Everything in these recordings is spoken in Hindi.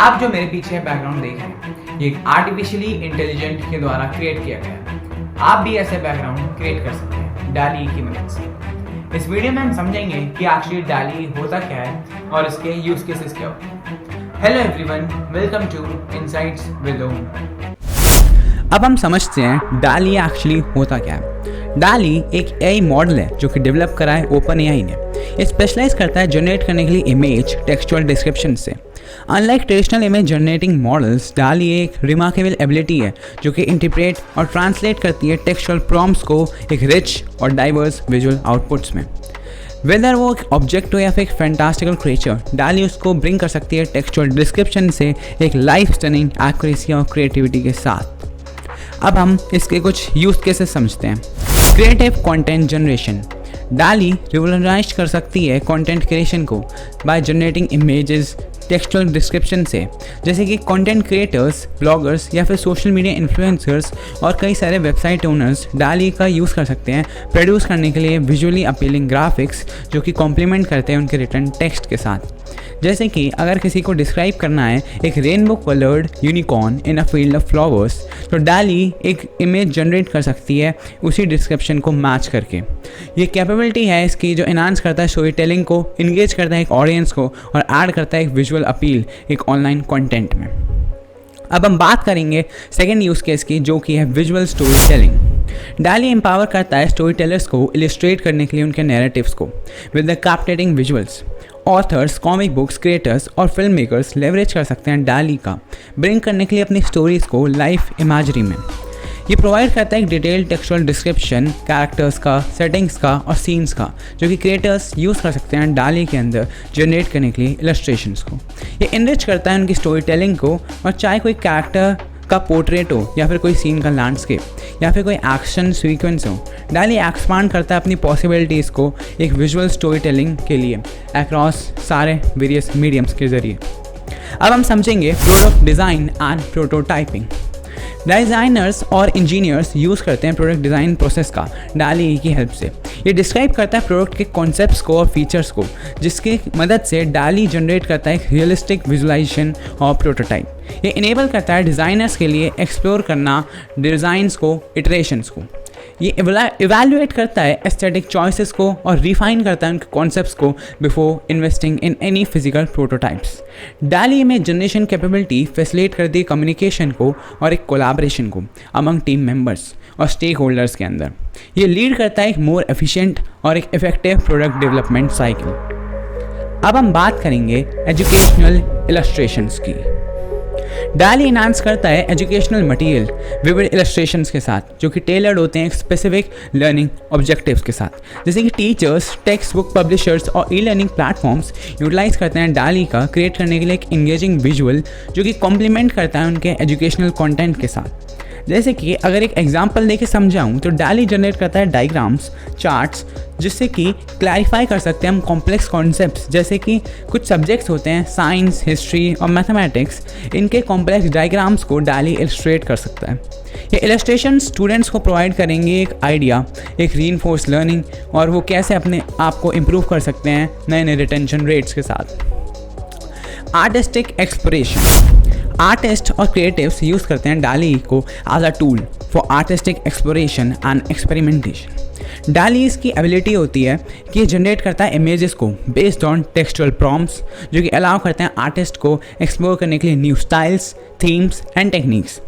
आप जो मेरे पीछे बैकग्राउंड देख रहे हैं ये एक आर्टिफिशियली इंटेलिजेंट के द्वारा क्रिएट किया गया है। आप भी ऐसे बैकग्राउंड क्रिएट कर सकते हैं डाली की मदद से। इस वीडियो में हम समझेंगे कि एक्चुअली डाली होता क्या है और इसके यूज केसेस क्या होते हैं। Hello everyone, welcome to insights with Om. अब हम समझते हैं डाली एक्चुअली होता क्या है। डाली एक एआई मॉडल है जो कि डेवलप करा है ओपन एआई ने। ये स्पेशलाइज करता है जनरेट करने के लिए इमेज टेक्सचुअल डिस्क्रिप्शन से। Unlike traditional image generating models, डाली एक रिमार्केबल एबिलिटी है जो कि इंटरप्रेट और ट्रांसलेट करती है टेक्सचुअल प्रॉम्प्ट्स को एक रिच और डाइवर्स विजुअल आउटपुट्स में। वेदर वो एक ऑब्जेक्ट हो या फिर एक फैंटास्टिकल क्रिएचर, डाली उसको ब्रिंग कर सकती है टेक्सचुअल डिस्क्रिप्शन से एक लाइफ स्टनिंग एक्यूरेसी और क्रिएटिविटी के साथ। अब हम इसके कुछ यूज केसेस समझते हैं। क्रिएटिव कंटेंट जनरेशन, डाली रिवोल्यूशनाइज कर सकती है कंटेंट क्रिएशन को by generating images textual description से। जैसे कि कंटेंट क्रिएटर्स, ब्लॉगर्स या फिर सोशल मीडिया इन्फ्लुएंसर्स और कई सारे वेबसाइट ओनर्स डाली का यूज़ कर सकते हैं प्रोड्यूस करने के लिए विजुअली अपीलिंग ग्राफिक्स जो कि कॉम्प्लीमेंट करते हैं उनके रिटर्न टेक्स्ट के साथ। जैसे कि अगर किसी को डिस्क्राइब करना है एक rainbow coloured unicorn in a field of flowers, तो डाली एक इमेज जनरेट कर सकती है उसी डिस्क्रिप्शन को मैच करके। ये कैपेबिलिटी है इसकी जो एनहांस करता है स्टोरी टेलिंग को, इंगेज करता है एक ऑडियंस को और ऐड करता है एक विजुअल अपील एक ऑनलाइन कंटेंट में। अब हम बात करेंगे सेकेंड यूज़ केस की जो कि है विजुअल स्टोरी टेलिंग। डाली एम्पावर करता है स्टोरी टेलर्स को इलिस्ट्रेट करने के लिए उनके नैरेटिव्स को with the captivating visuals. Authors, comic books creators और फिल्म मेकर्स लेवरेज कर सकते हैं डाली का ब्रिंग करने के लिए अपनी स्टोरीज़ को लाइफ इमेजरी में। ये प्रोवाइड करता है एक डिटेल्ड टेक्सचुअल डिस्क्रिप्शन कैरेक्टर्स का, सेटिंग्स का और सीन्स का जो कि क्रिएटर्स यूज़ कर सकते हैं डाली के अंदर जनरेट करने के लिए इलस्ट्रेशंस को। ये इनरिच करता है उनकी स्टोरी टेलिंग को, और चाहे कोई कैरेक्टर का पोर्ट्रेट हो या फिर कोई सीन का लैंडस्केप या फिर कोई एक्शन सीक्वेंस हो, डाली एक्सपांड करता है अपनी पॉसिबिलिटीज़ को एक विजुअल स्टोरी टेलिंग के लिए अक्रॉस सारे वेरियस मीडियम्स के ज़रिए। अब हम समझेंगे product design and prototyping. Designers और इंजीनियर्स यूज़ करते हैं प्रोडक्ट डिज़ाइन प्रोसेस का डाली की हेल्प से। ये डिस्क्राइब करता है प्रोडक्ट के कॉन्सेप्ट्स को और फीचर्स को, जिसकी मदद से डाली जनरेट करता है एक रियलिस्टिक विजुअलाइजेशन और प्रोटोटाइप। ये इनेबल करता है डिज़ाइनर्स के लिए एक्सप्लोर करना डिज़ाइंस को, इटरेशंस को। ये इवैल्यूएट करता है एस्थेटिक चॉइसेस को और रिफाइन करता है उनके कॉन्सेप्ट्स को before investing in any physical prototypes. डाली में जनरेशन कैपेबिलिटी फैसिलिटेट करती है कम्युनिकेशन को और एक कोलैबोरेशन को अमंग टीम मेंबर्स और स्टेक होल्डर्स के अंदर। ये लीड करता है एक मोर एफिशिएंट और एक इफेक्टिव प्रोडक्ट डेवलपमेंट साइकिल। अब हम बात करेंगे एजुकेशनल इलस्ट्रेशंस की। डाली इनहांस करता है एजुकेशनल मटेरियल विविड इलस्ट्रेशंस के साथ जो कि टेलर्ड होते हैं स्पेसिफिक लर्निंग ऑब्जेक्टिव्स के साथ। जैसे कि टीचर्स, टेक्स्ट बुक पब्लिशर्स और ई लर्निंग प्लेटफॉर्म्स यूटिलाइज करते हैं डाली का क्रिएट करने के लिए एक इंगेजिंग विजुअल जो कि कॉम्प्लीमेंट करता है उनके एजुकेशनल कंटेंट के साथ। जैसे कि अगर एक एग्जांपल देके समझाऊँ तो डाली जनरेट करता है डायग्राम्स, चार्ट्स, जिससे कि क्लैरिफाई कर सकते हैं हम कॉम्प्लेक्स कॉन्सेप्ट्स। जैसे कि कुछ सब्जेक्ट्स होते हैं साइंस, हिस्ट्री और मैथमेटिक्स, इनके कॉम्प्लेक्स डायग्राम्स को डाली इलस्ट्रेट कर सकता है। ये इलस्ट्रेशन स्टूडेंट्स को प्रोवाइड करेंगे एक आइडिया, एक रीइंफोर्स लर्निंग और वो कैसे अपने आप को इम्प्रूव कर सकते हैं नए नए रिटेंशन रेट्स के साथ। आर्टिस्टिक एक्सप्रेशन, आर्टिस्ट और क्रिएटिव्स यूज़ करते हैं डाली को as a tool for artistic exploration and experimentation. DALL-E इसकी एबिलिटी होती है कि ये जनरेट करता है इमेजेस को बेस्ड ऑन टेक्सचुअल प्रॉम्प्ट्स जो कि अलाउ करते हैं आर्टिस्ट को एक्सप्लोर करने के लिए new styles, themes and techniques.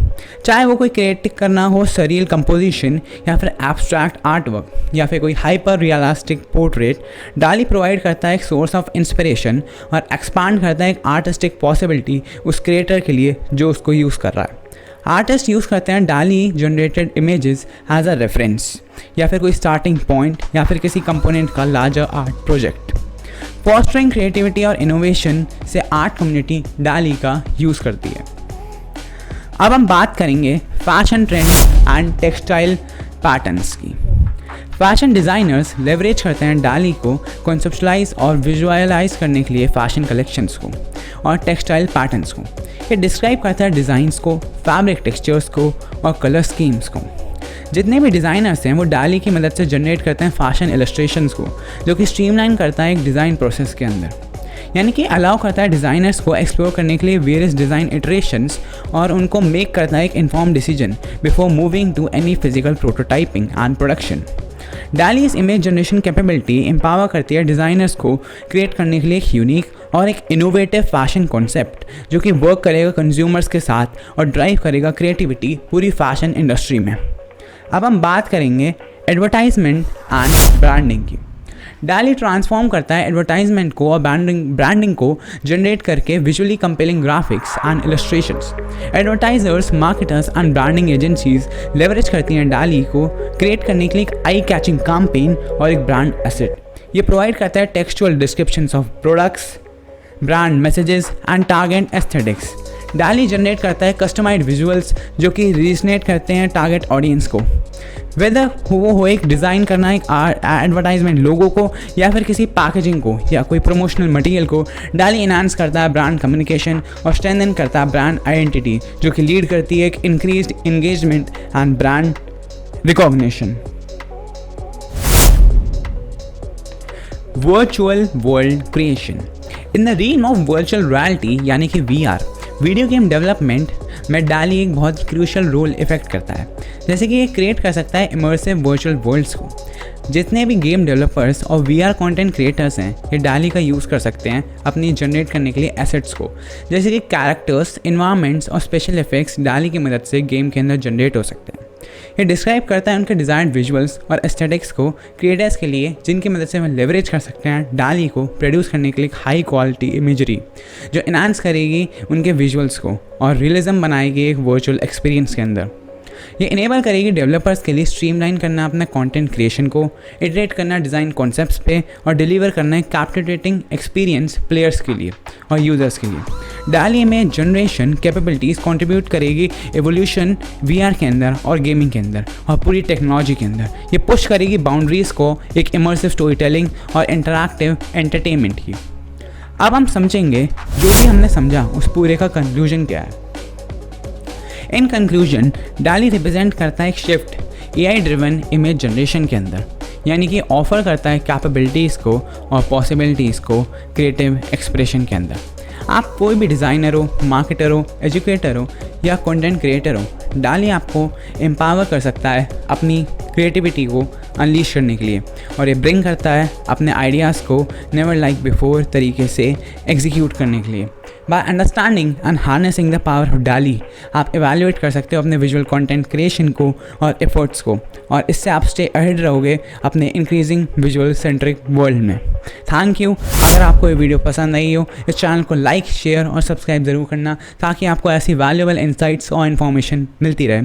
चाहे वो कोई क्रिएट करना हो सरियल कंपोजिशन या फिर एब्स्ट्रैक्ट आर्ट वर्क या फिर कोई हाइपर रियलिस्टिक पोर्ट्रेट, डाली प्रोवाइड करता है एक सोर्स ऑफ इंस्पिरेशन और एक्सपांड करता है एक आर्टिस्टिक पॉसिबिलिटी उस क्रिएटर के लिए जो उसको यूज़ कर रहा है। आर्टिस्ट यूज़ करते हैं DALL-E generated images as a reference या फिर कोई स्टार्टिंग पॉइंट या फिर किसी कंपोनेंट का larger art project. Fostering creativity और इनोवेशन से आर्ट कम्युनिटी डाली का यूज़ करती है। अब हम बात करेंगे fashion trends and textile patterns की। फैशन डिज़ाइनर्स लेवरेज करते हैं डाली को कॉन्सेप्चुलाइज और विजुअलाइज करने के लिए फैशन कलेक्शंस को और टेक्सटाइल पैटर्न्स को। ये डिस्क्राइब करता है डिज़ाइंस को, फैब्रिक टेक्सचर्स को और कलर स्कीम्स को। जितने भी डिज़ाइनर्स हैं वो डाली की मदद से जनरेट करते हैं फैशन इलस्ट्रेशंस को जो कि स्ट्रीमलाइन करता है एक डिज़ाइन प्रोसेस के अंदर। यानी कि अलाउ करता है डिज़ाइनर्स को एक्सप्लोर करने के लिए वेरियस डिज़ाइन इटरेशंस और उनको मेक करता है एक inform decision before moving to any physical prototyping and production. DALL-E इस इमेज जनरेशन कैपेबिलिटी एम्पावर करती है डिज़ाइनर्स को क्रिएट करने के लिए एक यूनिक और एक इनोवेटिव फैशन कॉन्सेप्ट जो कि वर्क करेगा कंज्यूमर्स के साथ और ड्राइव करेगा क्रिएटिविटी पूरी फैशन इंडस्ट्री में। अब हम बात करेंगे एडवर्टाइजमेंट एंड ब्रांडिंग की। डाली ट्रांसफॉर्म करता है एडवर्टाइजमेंट को और ब्रांडिंग को जनरेट करके visually compelling graphics and illustrations. Advertisers, marketers and branding agencies leverage करती हैं डाली को क्रिएट करने के लिए एक आई कैचिंग कैंपेन और एक ब्रांड एसेट। ये प्रोवाइड करता है textual descriptions of products, brand messages and target aesthetics. डाली जनरेट करता है कस्टमाइज्ड विजुअल्स जो कि रिजनेट करते हैं टारगेट ऑडियंस को, वेदर वो हो एक डिज़ाइन करना एक एडवर्टाइजमेंट लोगो को या फिर किसी पैकेजिंग को या कोई प्रमोशनल मटेरियल को। डाली इनहांस करता है ब्रांड कम्युनिकेशन और स्ट्रेंथन करता है ब्रांड आइडेंटिटी जो कि लीड करती है एक increased engagement and brand recognition. Virtual world creation. In the realm of virtual reality यानी कि VR, वीडियो गेम डेवलपमेंट में डाली एक बहुत क्रूशियल रोल इफेक्ट करता है। जैसे कि ये क्रिएट कर सकता है इमर्सिव वर्चुअल वर्ल्ड्स को। जितने भी गेम डेवलपर्स और VR कंटेंट क्रिएटर्स हैं ये डाली का यूज़ कर सकते हैं अपनी जनरेट करने के लिए एसेट्स को, जैसे कि कैरेक्टर्स, इन्वायरमेंट्स और स्पेशल इफेक्ट्स डाली की मदद से गेम के अंदर जनरेट हो सकते हैं। ये डिस्क्राइब करता है उनके डिज़ायर्ड विजुअल्स और एस्थेटिक्स को क्रिएटर्स के लिए, जिनकी मदद से वे लेवरेज कर सकते हैं डाली को प्रोड्यूस करने के लिए हाई क्वालिटी इमेजरी जो इनहांस करेगी उनके विजुअल्स को और रियलिज्म बनाएगी एक वर्चुअल एक्सपीरियंस के अंदर। ये इनेबल करेगी डेवलपर्स के लिए स्ट्रीमलाइन करना अपना कंटेंट क्रिएशन को, इटरेट करना डिज़ाइन कॉन्सेप्ट्स पे और डिलीवर करना एक कैप्टिवेटिंग एक्सपीरियंस प्लेयर्स के लिए और यूज़र्स के लिए। डाली में जनरेशन कैपेबिलिटीज़ कंट्रीब्यूट करेगी एवोल्यूशन VR के अंदर और गेमिंग के अंदर और पूरी टेक्नोलॉजी के अंदर। ये पुश करेगी बाउंड्रीज़ को एक इमर्सिव स्टोरी टेलिंग और इंटरैक्टिव एंटरटेनमेंट की। अब हम समझेंगे जो भी हमने समझा उस पूरे का कंक्लूजन क्या है। इन कंक्लूजन डाली रिप्रेजेंट करता है एक shift AI driven image generation के अंदर, यानी कि ऑफर करता है कैपेबिलिटीज़ को और पॉसिबिलिटीज़ को क्रिएटिव एक्सप्रेशन के अंदर। आप कोई भी डिज़ाइनर हो, मार्केटर हो, एजुकेटर हो या कंटेंट क्रिएटर हो, डाली आपको एम्पावर कर सकता है अपनी क्रिएटिविटी को अनलीश करने के लिए और ये ब्रिंग करता है अपने आइडियाज़ को नेवर लाइक बिफोर तरीके से एग्जीक्यूट करने के लिए। By understanding and harnessing the power of डाली आप एवेल्युएट कर सकते हो अपने विजुअल कंटेंट क्रिएशन को और एफर्ट्स को, और इससे आप स्टे अहेड रहोगे अपने इंक्रीजिंग विजुअल सेंट्रिक वर्ल्ड में। Thank you. अगर आपको ये वीडियो पसंद आई हो इस चैनल को लाइक, शेयर और सब्सक्राइब ज़रूर करना ताकि आपको ऐसी वैल्यूएबल इंसाइट्स और इन्फॉर्मेशन मिलती रहे।